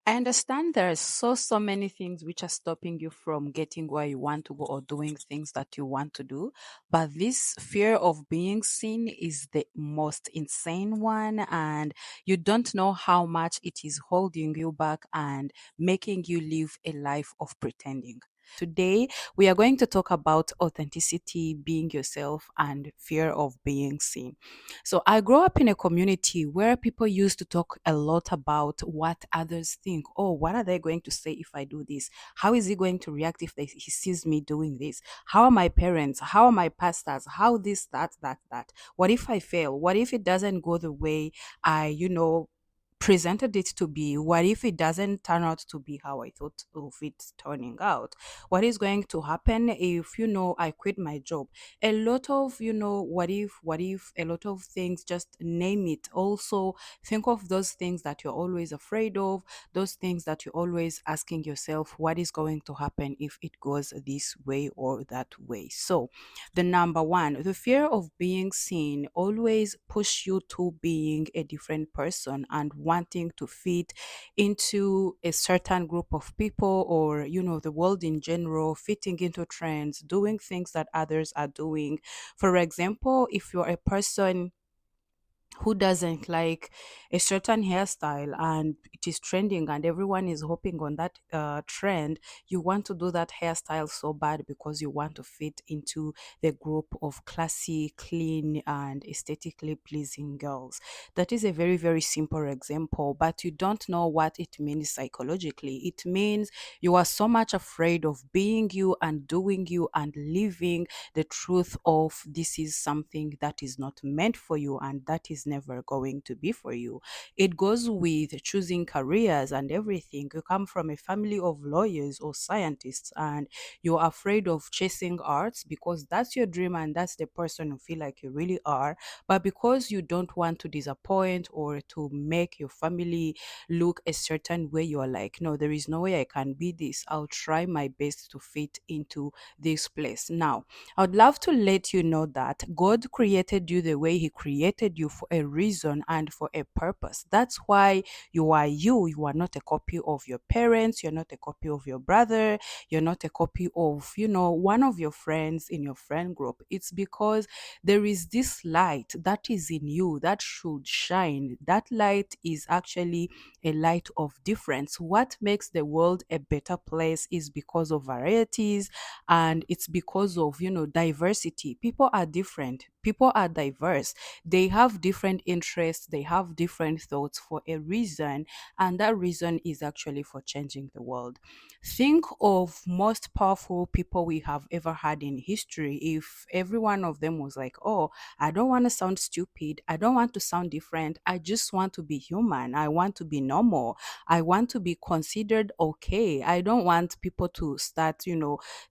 I understand there are so many things which are stopping you from getting where you want to go or doing things that you want to do, but this fear of being seen is the most insane one, and you don't know how much it is holding you back and making you live a life of pretending. Today, we are going to talk about authenticity, being yourself, and fear of being seen. So I grew up in a community where people used to talk a lot about what others think. Oh, what are they going to say if I do this? How is he going to react if he sees me doing this? How are my parents? How are my pastors? How this, that? What if I fail? What if it doesn't go the way I presented it to be? What if it doesn't turn out to be how I thought of it turning out? What is going to happen if I quit my job? A lot of what if a lot of things, just name it. Also think of those things that you're always afraid of, those things that you're always asking yourself, what is going to happen if it goes this way or that way? So the number one, the fear of being seen always push you to being a different person and wanting to fit into a certain group of people, or the world in general, fitting into trends, doing things that others are doing. For example, if you're a person who doesn't like a certain hairstyle and it is trending and everyone is hopping on that trend, you want to do that hairstyle so bad because you want to fit into the group of classy, clean, and aesthetically pleasing girls. That is a very, very simple example, but you don't know what it means psychologically. It means you are so much afraid of being you and doing you and living the truth of this is something that is not meant for you and that is never going to be for you. It goes with choosing careers and everything. You come from a family of lawyers or scientists and you're afraid of chasing arts because that's your dream and that's the person you feel like you really are. But because you don't want to disappoint or to make your family look a certain way, you're like, no, there is no way I can be this. I'll try my best to fit into this place. Now, I would love to let you know that God created you the way He created you for a reason and for a purpose. That's why you are you. You are not a copy of your parents. You're not a copy of your brother. You're not a copy of one of your friends in your friend group. It's because there is this light that is in you that should shine. That light is actually a light of difference. What makes the world a better place is because of varieties, and it's because of diversity. People are different, people are diverse, they have different interests, they have different thoughts for a reason, and that reason is actually for changing the world. Think of most powerful people we have ever had in history. If every one of them was like, oh, I don't want to sound stupid, I don't want to sound different, I just want to be human, I want to be normal, I want to be considered okay, I don't want people to start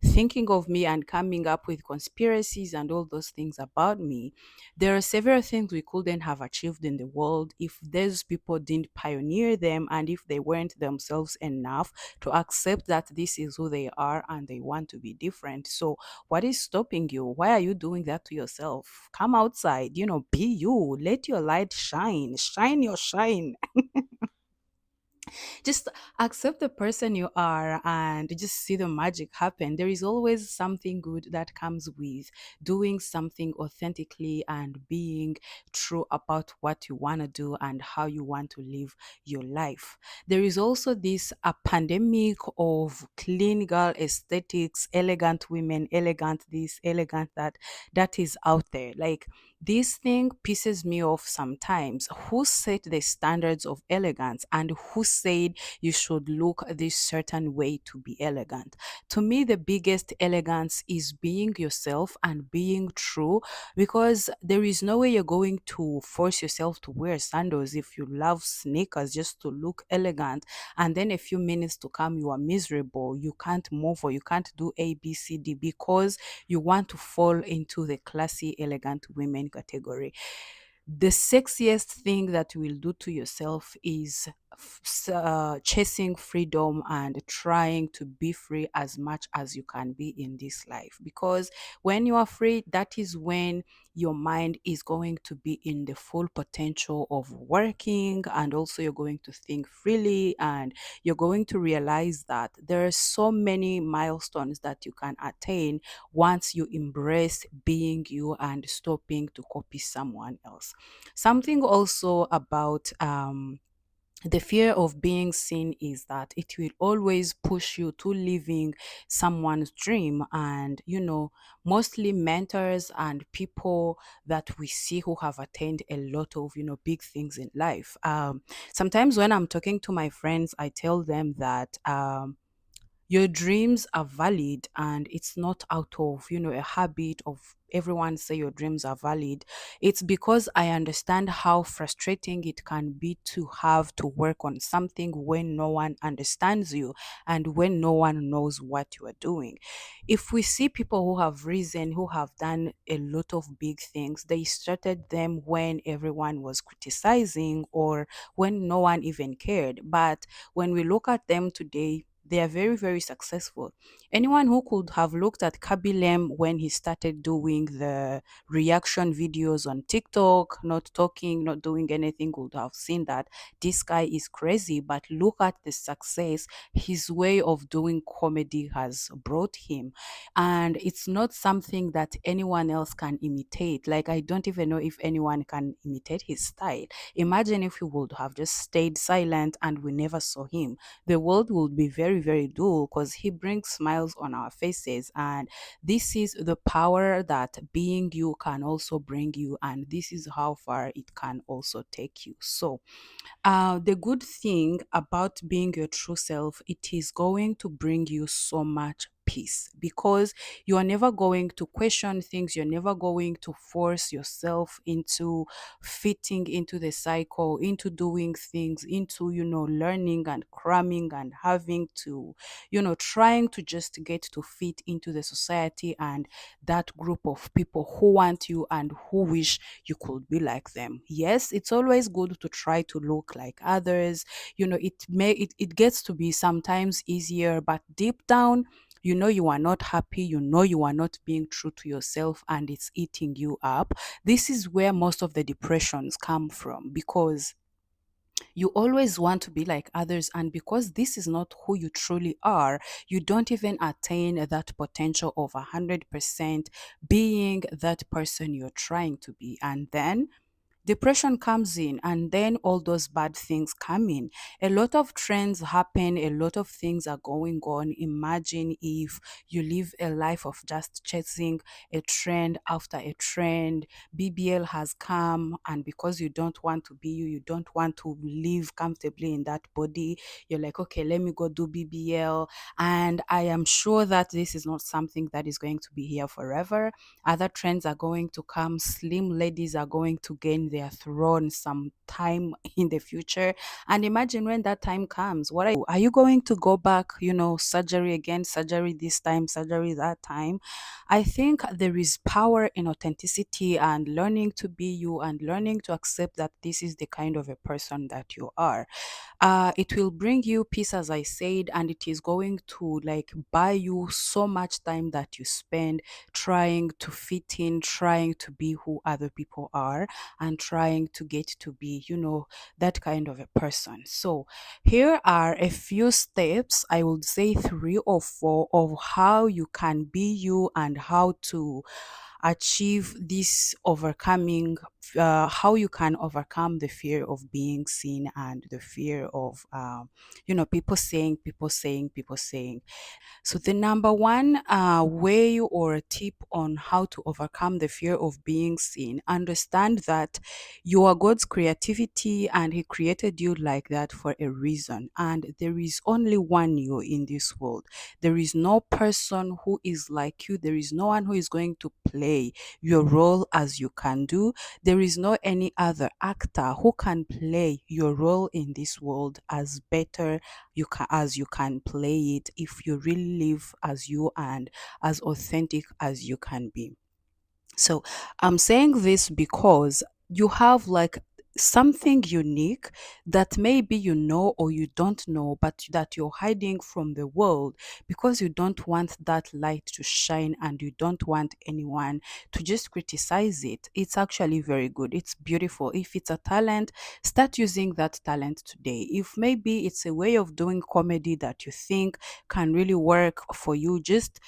thinking of me and coming up with conspiracies and all those things about me. There are several things we couldn't have achieved in the world if those people didn't pioneer them and if they weren't themselves enough to accept that this is who they are and they want to be different. So, what is stopping you? Why are you doing that to yourself? Come outside, be you, let your light shine, shine your shine. Just accept the person you are and just see the magic happen. There is always something good that comes with doing something authentically and being true about what you want to do and how you want to live your life. There is also this a pandemic of clean girl aesthetics, elegant women, elegant this, elegant that is out there. Like, this thing pisses me off sometimes. Who set the standards of elegance and who said you should look this certain way to be elegant? To me, the biggest elegance is being yourself and being true, because there is no way you're going to force yourself to wear sandals if you love sneakers just to look elegant, and then a few minutes to come you are miserable, you can't move or you can't do ABCD because you want to fall into the classy, elegant women category. The sexiest thing that you will do to yourself is chasing freedom and trying to be free as much as you can be in this life. Because when you are free, that is when your mind is going to be in the full potential of working, and also you're going to think freely, and you're going to realize that there are so many milestones that you can attain once you embrace being you and stopping to copy someone else. Something also about the fear of being seen is that it will always push you to living someone's dream. And mostly mentors and people that we see who have attained a lot of big things in life, sometimes when I'm talking to my friends, I tell them that your dreams are valid, and it's not out of a habit of everyone say your dreams are valid. It's because I understand how frustrating it can be to have to work on something when no one understands you and when no one knows what you are doing. If we see people who have risen, who have done a lot of big things, they started them when everyone was criticizing or when no one even cared. But when we look at them today, they are very, very successful. Anyone who could have looked at Kabilem when he started doing the reaction videos on TikTok, not talking, not doing anything, would have seen that this guy is crazy. But look at the success his way of doing comedy has brought him. And it's not something that anyone else can imitate. Like, I don't even know if anyone can imitate his style. Imagine if he would have just stayed silent and we never saw him. The world would be very, very dull because he brings smiles on our faces. And this is the power that being you can also bring you. And this is how far it can also take you. So, the good thing about being your true self, it is going to bring you so much peace, because you are never going to question things. You're never going to force yourself into fitting into the cycle, into doing things, into learning and cramming and having to trying to just get to fit into the society and that group of people who want you and who wish you could be like them. Yes, it's always good to try to look like others. It gets to be sometimes easier, but deep down, you are not happy, you are not being true to yourself, and it's eating you up. This is where most of the depressions come from, because you always want to be like others, and because this is not who you truly are, you don't even attain that potential of 100% being that person you're trying to be. And then depression comes in, and then all those bad things come in. A lot of trends happen, a lot of things are going on. Imagine if you live a life of just chasing a trend after a trend. BBL has come, and because you don't want to be you, you don't want to live comfortably in that body, you're like, okay, let me go do BBL. And I am sure that this is not something that is going to be here forever. Other trends are going to come. Slim ladies are going to gain their throne sometime in the future. And imagine when that time comes, what are you going to go back, surgery again, surgery this time, surgery that time? I think there is power in authenticity and learning to be you and learning to accept that this is the kind of a person that you are. It will bring you peace, as I said, and it is going to like buy you so much time that you spend trying to fit in, trying to be who other people are, and trying to get to be, that kind of a person. So, here are a few steps, I would say 3 or 4, of how you can be you and how to achieve this overcoming, how you can overcome the fear of being seen and the fear of people saying. So the number one way or tip on how to overcome the fear of being seen: understand that you are God's creativity and He created you like that for a reason. And there is only one you in this world. There is no person who is like you. There is no one who is going to play your role as you can do. There is no any other actor who can play your role in this world as better as you can play it if you really live as you and as authentic as you can be. So I'm saying this because you have like something unique that maybe you know or you don't know, but that you're hiding from the world because you don't want that light to shine and you don't want anyone to just criticize it. It's actually very good. It's beautiful. If it's a talent, start using that talent today. If maybe it's a way of doing comedy that you think can really work for you, just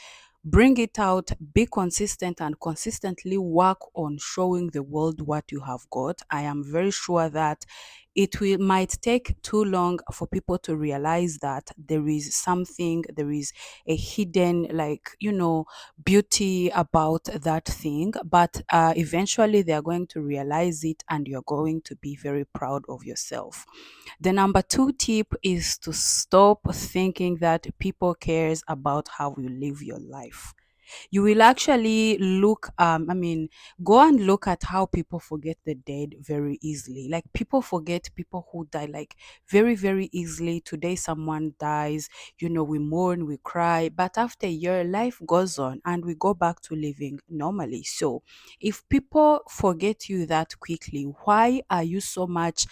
bring it out, be consistent, and consistently work on showing the world what you have got. I am very sure that it will might take too long for people to realize that there is a hidden, like, beauty about that thing, but eventually they are going to realize it and you're going to be very proud of yourself. The number two tip is to stop thinking that people cares about how you live your life. You will actually go and look at how people forget the dead very easily. Like, people forget people who die, like, very very easily. Today someone dies, we mourn, we cry, but after a year life goes on and we go back to living normally. So if people forget you that quickly, why are you so much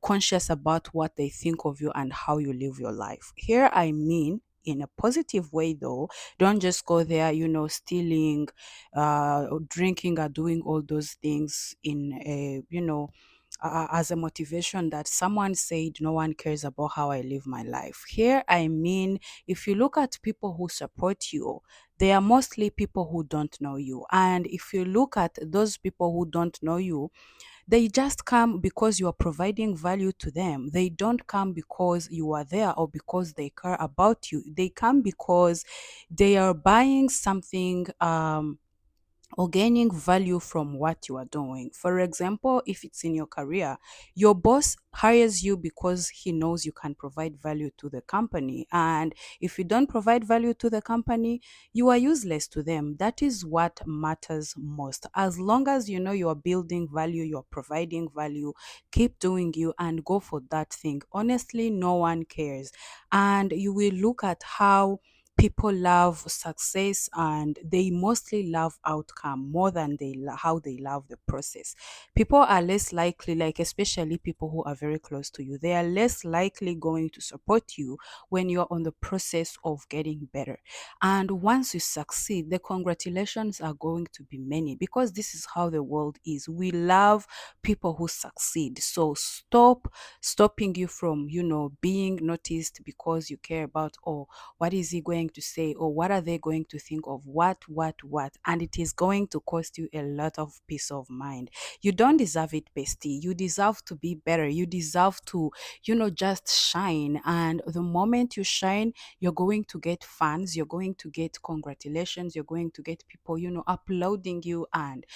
conscious about what they think of you and how you live your life? Here I mean in a positive way though. Don't just go there, stealing, or drinking, or doing all those things in a, as a motivation that someone said no one cares about how I live my life. Here I mean, if you look at people who support you, they are mostly people who don't know you. And if you look at those people who don't know you, they just come because you are providing value to them. They don't come because you are there or because they care about you. They come because they are buying something, or gaining value from what you are doing. For example, if it's in your career, your boss hires you because he knows you can provide value to the company. And if you don't provide value to the company, you are useless to them. That is what matters most. As long as you know you are building value, you're providing value, keep doing you and go for that thing. Honestly, no one cares. And you will look at how people love success and they mostly love outcome more than how they love the process. People are less likely, like especially people who are very close to you, they are less likely going to support you when you're on the process of getting better. And once you succeed, the congratulations are going to be many, because this is how the world is. We love people who succeed. So stop stopping you from, being noticed because you care about, oh, what is he going to say, or what are they going to think of, what, and it is going to cost you a lot of peace of mind. You don't deserve it, bestie. You deserve to be better. You deserve to, just shine. And the moment you shine, you're going to get fans, you're going to get congratulations, you're going to get people, uploading you and,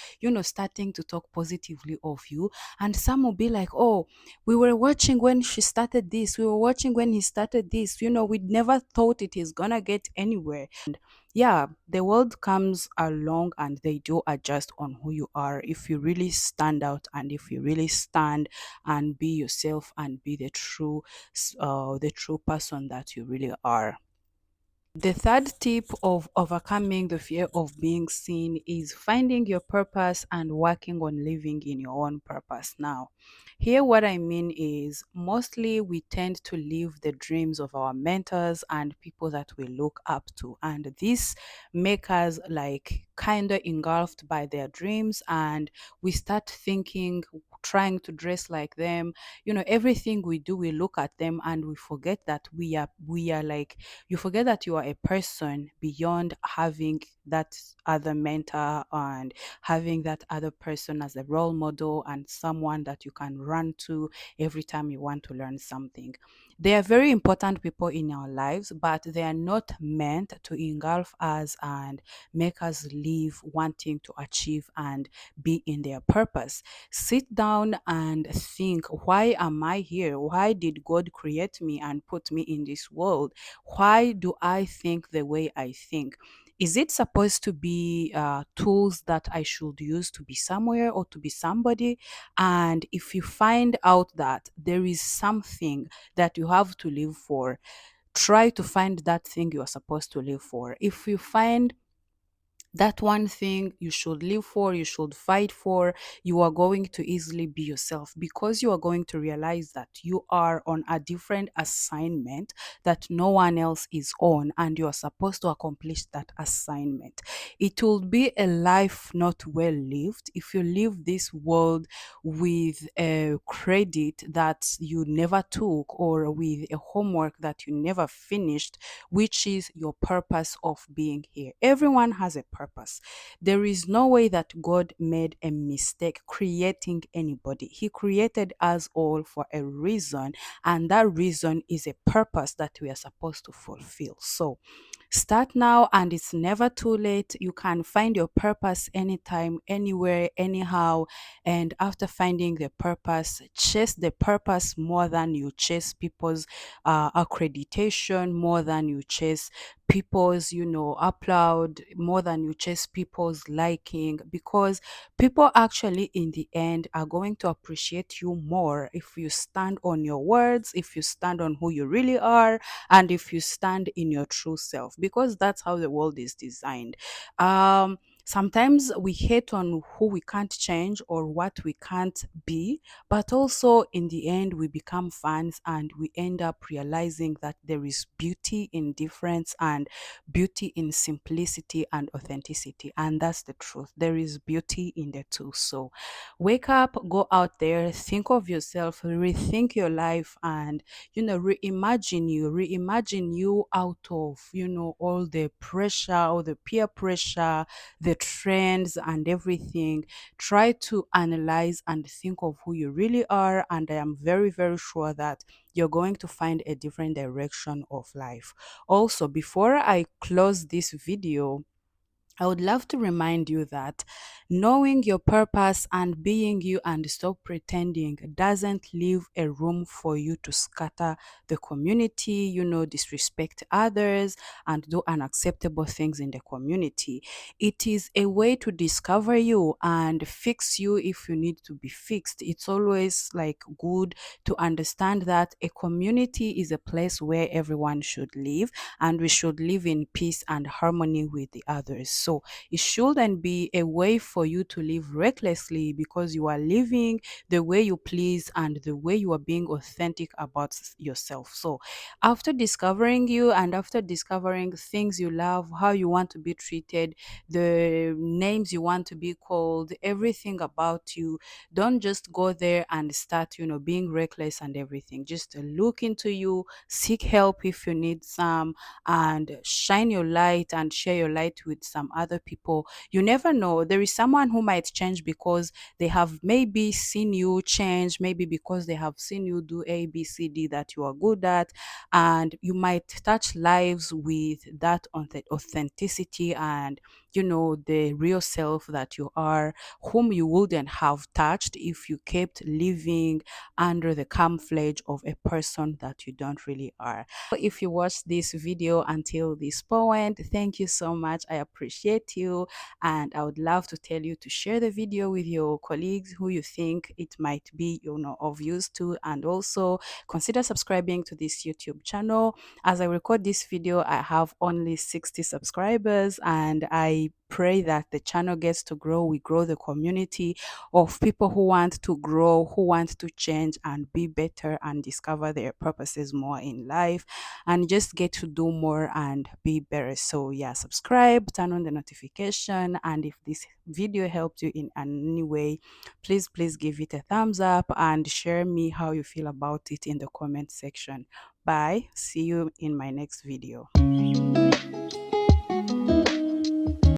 starting to talk positively of you. And some will be like, oh, we were watching when she started this, we were watching when he started this, we never thought it is gonna get anywhere. Yeah, the world comes along and they do adjust on who you are. If you really stand out and if you really stand and be yourself and be the true person that you really are. The third tip of overcoming the fear of being seen is finding your purpose and working on living in your own purpose. Now, here what I mean is, mostly we tend to live the dreams of our mentors and people that we look up to, and this make us like kind of engulfed by their dreams, and we start thinking, trying to dress like them. Everything we do, we look at them and we forget that we are like, you forget that you are a person beyond having that other mentor and having that other person as a role model and someone that you can run to every time you want to learn something. They are very important people in our lives, but they are not meant to engulf us and make us live wanting to achieve and be in their purpose. Sit down and think, why am I here? Why did God create me and put me in this world? Why do I think the way I think? Is it supposed to be tools that I should use to be somewhere or to be somebody? And if you find out that there is something that you have to live for, try to find that thing you are supposed to live for. If you find that one thing you should live for, you should fight for, you are going to easily be yourself, because you are going to realize that you are on a different assignment that no one else is on, and you are supposed to accomplish that assignment. It will be a life not well lived if you leave this world with a credit that you never took, or with a homework that you never finished, which is your purpose of being here. Everyone has a purpose. There is no way that God made a mistake creating anybody. He created us all for a reason, and that reason is a purpose that we are supposed to fulfill. So, start now, and it's never too late. You can find your purpose anytime, anywhere, anyhow. And after finding the purpose, chase the purpose more than you chase people's accreditation, more than you chase people's, upload, more than you chase people's liking, because people actually in the end are going to appreciate you more if you stand on your words, if you stand on who you really are, and if you stand in your true self, because that's how the world is designed. Sometimes we hate on who we can't change or what we can't be, but also in the end we become fans, and we end up realizing that there is beauty in difference, and beauty in simplicity and authenticity, and that's the truth. There is beauty in the two. So wake up, go out there, think of yourself, rethink your life, and reimagine you out of, all the pressure, all the peer pressure, the trends and everything. Try to analyze and think of who you really are, and I am very, very sure that you're going to find a different direction of life. Also, before I close this video, I would love to remind you that knowing your purpose and being you and stop pretending doesn't leave a room for you to scatter the community, disrespect others, and do unacceptable things in the community. It is a way to discover you and fix you if you need to be fixed. It's always like good to understand that a community is a place where everyone should live, and we should live in peace and harmony with the others. So it shouldn't be a way for you to live recklessly, because you are living the way you please and the way you are being authentic about yourself. So after discovering you, and after discovering things you love, how you want to be treated, the names you want to be called, everything about you, don't just go there and start, being reckless and everything. Just look into you, seek help if you need some, and shine your light and share your light with some other people. You never know. There is someone who might change because they have maybe seen you change, maybe because they have seen you do A, B, C, D that you are good at, and you might touch lives with that authenticity and the real self that you are, whom you wouldn't have touched if you kept living under the camouflage of a person that you don't really are. If you watched this video until this point, thank you so much. I appreciate you, and I would love to tell you to share the video with your colleagues who you think it might be, of use to, and also consider subscribing to this YouTube channel. As I record this video, I have only 60 subscribers, and I pray that the channel gets to grow. We grow the community of people who want to grow, who want to change and be better and discover their purposes more in life, and just get to do more and be better. So yeah, subscribe, turn on the notification, and if this video helped you in any way, please give it a thumbs up and share me how you feel about it in the comment section. Bye, see you in my next video.